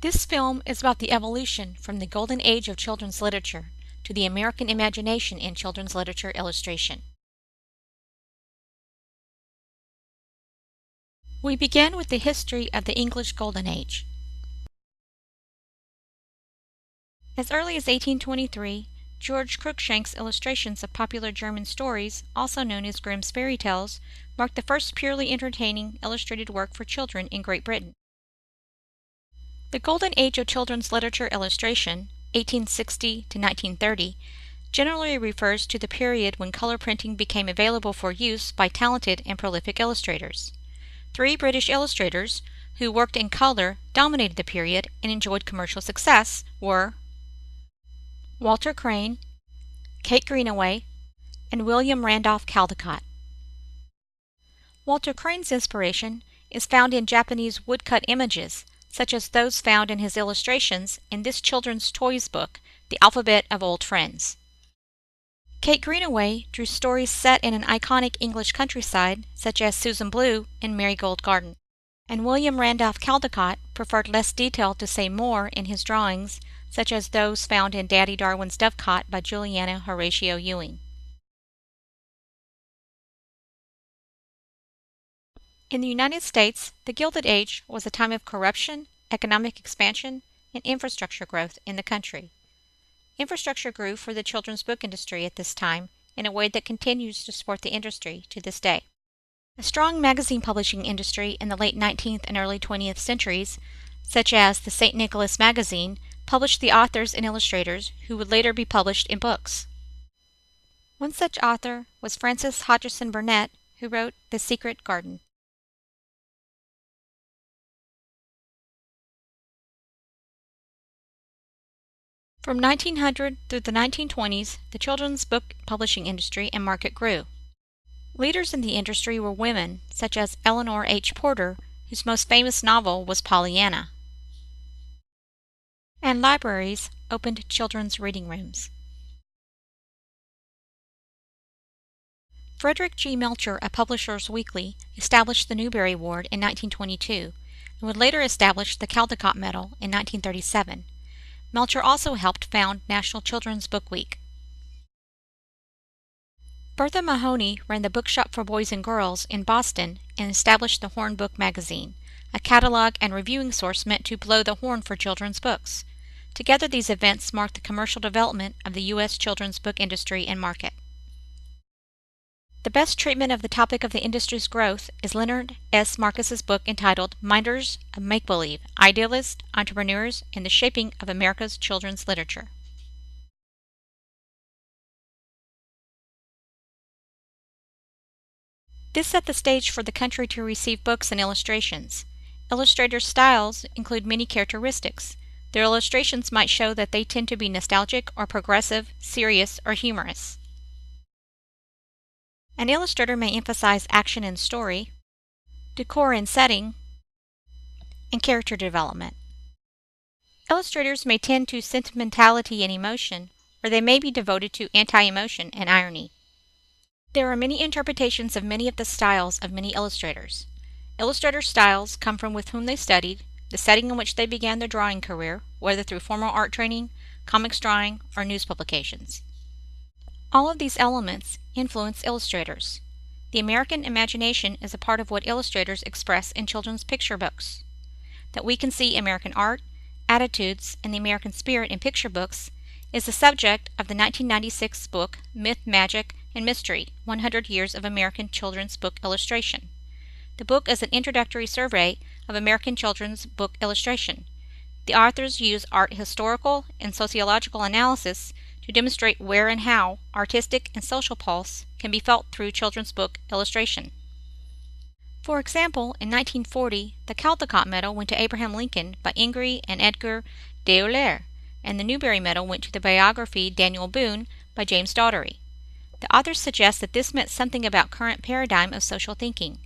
This film is about the evolution from the golden age of children's literature to the American imagination in children's literature illustration. We begin with the history of the English Golden Age. As early as 1823, George Cruikshank's illustrations of popular German stories, also known as Grimm's fairy tales, marked the first purely entertaining illustrated work for children in Great Britain. The Golden Age of children's literature illustration, 1860 to 1930, generally refers to the period when color printing became available for use by talented and prolific illustrators. Three British illustrators who worked in color dominated the period and enjoyed commercial success were Walter Crane, Kate Greenaway, and William Randolph Caldecott. Walter Crane's inspiration is found in Japanese woodcut images, such as those found in his illustrations in this children's toys book, The Alphabet of Old Friends. Kate Greenaway drew stories set in an iconic English countryside, such as Susan Blue in Marigold Garden. And William Randolph Caldecott preferred less detail to say more in his drawings, such as those found in Daddy Darwin's Dovecot by Juliana Horatio Ewing. In the United States, the Gilded Age was a time of corruption, economic expansion, and infrastructure growth in the country. Infrastructure grew for the children's book industry at this time in a way that continues to support the industry to this day. A strong magazine publishing industry in the late 19th and early 20th centuries, such as the St. Nicholas magazine, published the authors and illustrators who would later be published in books. One such author was Frances Hodgson Burnett, who wrote The Secret Garden. From 1900 through the 1920s, the children's book publishing industry and market grew. Leaders in the industry were women, such as Eleanor H. Porter, whose most famous novel was Pollyanna. And libraries opened children's reading rooms. Frederick G. Melcher of Publishers Weekly established the Newbery Award in 1922 and would later establish the Caldecott Medal in 1937. Melcher also helped found National Children's Book Week. Bertha Mahoney ran the Bookshop for Boys and Girls in Boston and established the Horn Book magazine, a catalog and reviewing source meant to blow the horn for children's books. Together, these events marked the commercial development of the U.S. children's book industry and market. The best treatment of the topic of the industry's growth is Leonard S. Marcus's book entitled Minders of Make-Believe, Idealists, Entrepreneurs, and the Shaping of America's Children's Literature. This set the stage for the country to receive books and illustrations. Illustrators' styles include many characteristics. Their illustrations might show that they tend to be nostalgic or progressive, serious, or humorous. An illustrator may emphasize action and story, decor and setting, and character development. Illustrators may tend to sentimentality and emotion, or they may be devoted to anti-emotion and irony. There are many interpretations of many of the styles of many illustrators. Illustrator styles come from with whom they studied, the setting in which they began their drawing career, whether through formal art training, comics drawing, or news publications. All of these elements influence illustrators. The American imagination is a part of what illustrators express in children's picture books. That we can see American art, attitudes, and the American spirit in picture books is the subject of the 1996 book Myth, Magic, and Mystery: 100 Years of American Children's Book Illustration. The book is an introductory survey of American children's book illustration. The authors use art historical and sociological analysis to demonstrate where and how artistic and social pulse can be felt through children's book illustration. For example, in 1940, the Caldecott Medal went to Abraham Lincoln by Ingrid and Edgar Deoler, and the Newbery Medal went to the biography Daniel Boone by James Daugherty. The authors suggest that this meant something about current paradigm of social thinking.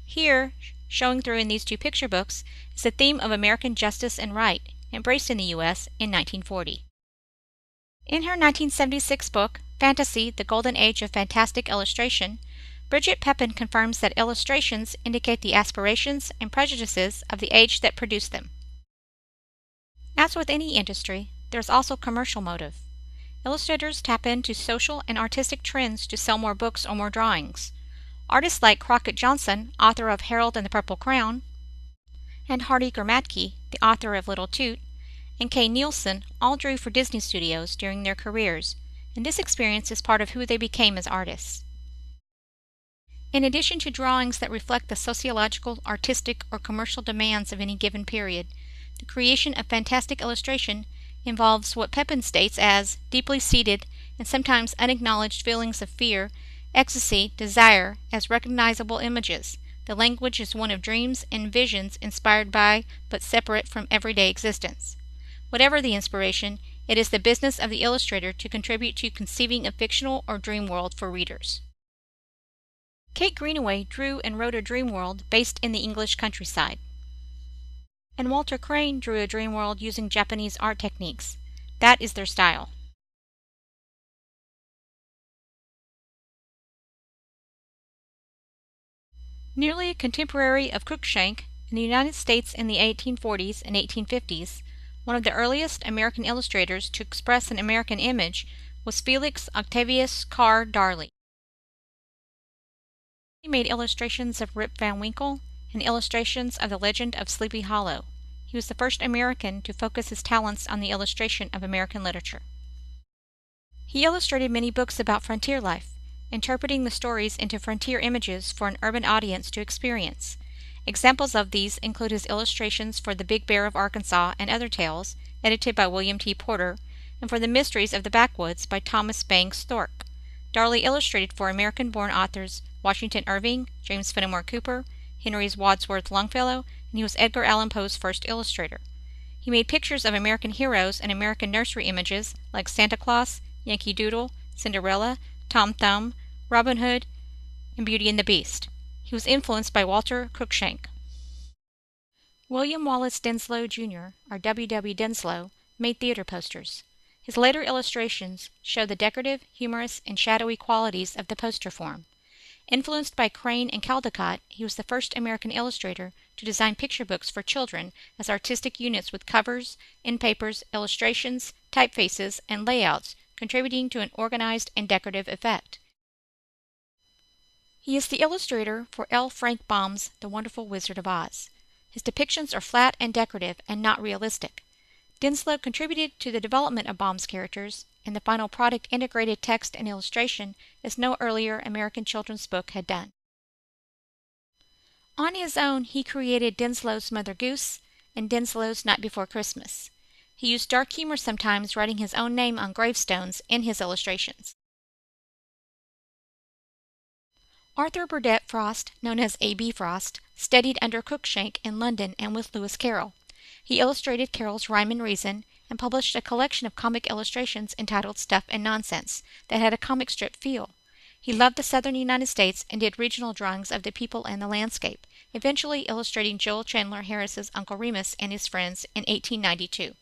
Here, showing through in these two picture books, is the theme of American justice and right, embraced in the U.S. in 1940. In her 1976 book, Fantasy: The Golden Age of Fantastic Illustration, Bridget Pepin confirms that illustrations indicate the aspirations and prejudices of the age that produced them. As with any industry, there's also commercial motive. Illustrators tap into social and artistic trends to sell more books or more drawings. Artists like Crockett Johnson, author of Harold and the Purple Crown, and Hardy Grammatke, the author of Little Toot, and Kay Nielsen all drew for Disney Studios during their careers, and this experience is part of who they became as artists. In addition to drawings that reflect the sociological, artistic, or commercial demands of any given period, the creation of fantastic illustration involves what Pepin states as deeply seated and sometimes unacknowledged feelings of fear, ecstasy, desire as recognizable images. The language is one of dreams and visions inspired by but separate from everyday existence. Whatever the inspiration, it is the business of the illustrator to contribute to conceiving a fictional or dream world for readers. Kate Greenaway drew and wrote a dream world based in the English countryside. And Walter Crane drew a dream world using Japanese art techniques. That is their style. Nearly a contemporary of Cruikshank, in the United States in the 1840s and 1850s, one of the earliest American illustrators to express an American image was Felix Octavius Carr Darley. He made illustrations of Rip Van Winkle and illustrations of the Legend of Sleepy Hollow. He was the first American to focus his talents on the illustration of American literature. He illustrated many books about frontier life, interpreting the stories into frontier images for an urban audience to experience. Examples of these include his illustrations for The Big Bear of Arkansas and Other Tales, edited by William T. Porter, and for The Mysteries of the Backwoods by Thomas Banks Thorpe. Darley illustrated for American-born authors Washington Irving, James Fenimore Cooper, Henry Wadsworth Longfellow, and he was Edgar Allan Poe's first illustrator. He made pictures of American heroes and American nursery images like Santa Claus, Yankee Doodle, Cinderella, Tom Thumb, Robin Hood, and Beauty and the Beast. He was influenced by Walter Cruikshank. William Wallace Denslow, Jr., or W. W. Denslow, made theater posters. His later illustrations show the decorative, humorous, and shadowy qualities of the poster form. Influenced by Crane and Caldecott, he was the first American illustrator to design picture books for children as artistic units with covers, end papers, illustrations, typefaces, and layouts, contributing to an organized and decorative effect. He is the illustrator for L. Frank Baum's The Wonderful Wizard of Oz. His depictions are flat and decorative and not realistic. Denslow contributed to the development of Baum's characters, and the final product integrated text and illustration as no earlier American children's book had done. On his own, he created Denslow's Mother Goose and Denslow's Night Before Christmas. He used dark humor sometimes, writing his own name on gravestones in his illustrations. Arthur Burdett Frost, known as A.B. Frost, studied under Cruikshank in London and with Lewis Carroll. He illustrated Carroll's Rhyme and Reason and published a collection of comic illustrations entitled Stuff and Nonsense that had a comic strip feel. He loved the southern United States and did regional drawings of the people and the landscape, eventually illustrating Joel Chandler Harris's Uncle Remus and his friends in 1892.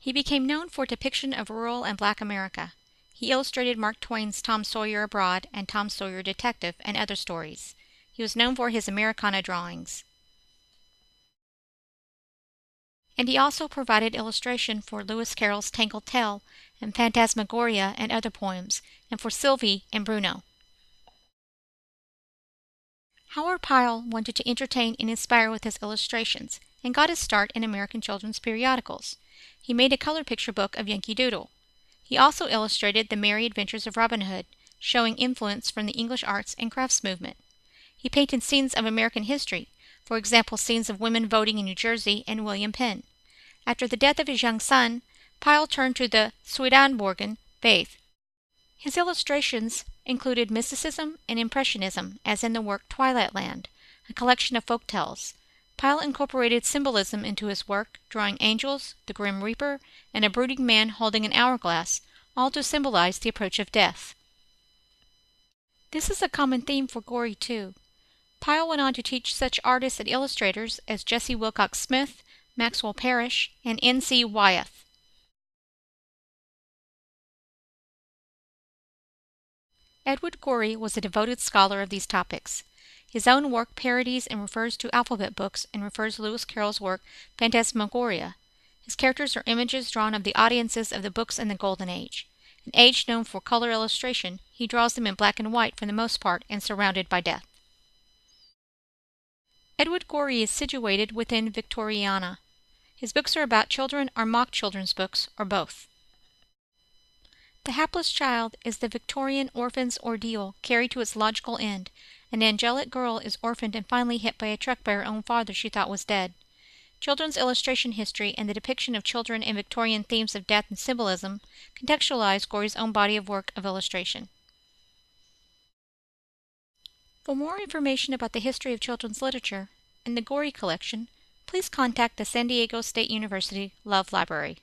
He became known for depiction of rural and black America. He illustrated Mark Twain's Tom Sawyer Abroad and Tom Sawyer Detective and other stories. He was known for his Americana drawings. And he also provided illustration for Lewis Carroll's Tangled Tale and Phantasmagoria and other poems, and for Sylvie and Bruno. Howard Pyle wanted to entertain and inspire with his illustrations, and got his start in American children's periodicals. He made a color picture book of Yankee Doodle. He also illustrated The Merry Adventures of Robin Hood, showing influence from the English arts and crafts movement. He painted scenes of American history, for example scenes of women voting in New Jersey and William Penn. After the death of his young son, Pyle turned to the Swedenborgian faith. His illustrations included mysticism and impressionism, as in the work Twilight Land, a collection of folk tales. Pyle incorporated symbolism into his work, drawing angels, the Grim Reaper, and a brooding man holding an hourglass, all to symbolize the approach of death. This is a common theme for Gorey, too. Pyle went on to teach such artists and illustrators as Jesse Wilcox Smith, Maxwell Parrish, and N.C. Wyeth. Edward Gorey was a devoted scholar of these topics. His own work parodies and refers to alphabet books and refers to Lewis Carroll's work Phantasmagoria. His characters are images drawn of the audiences of the books in the Golden Age. An age known for color illustration, he draws them in black and white for the most part and surrounded by death. Edward Gorey is situated within Victoriana. His books are about children or mock children's books, or both. The Hapless Child is the Victorian orphan's ordeal carried to its logical end. An angelic girl is orphaned and finally hit by a truck by her own father she thought was dead. Children's illustration history and the depiction of children and Victorian themes of death and symbolism contextualize Gorey's own body of work of illustration. For more information about the history of children's literature and the Gorey collection, please contact the San Diego State University Love Library.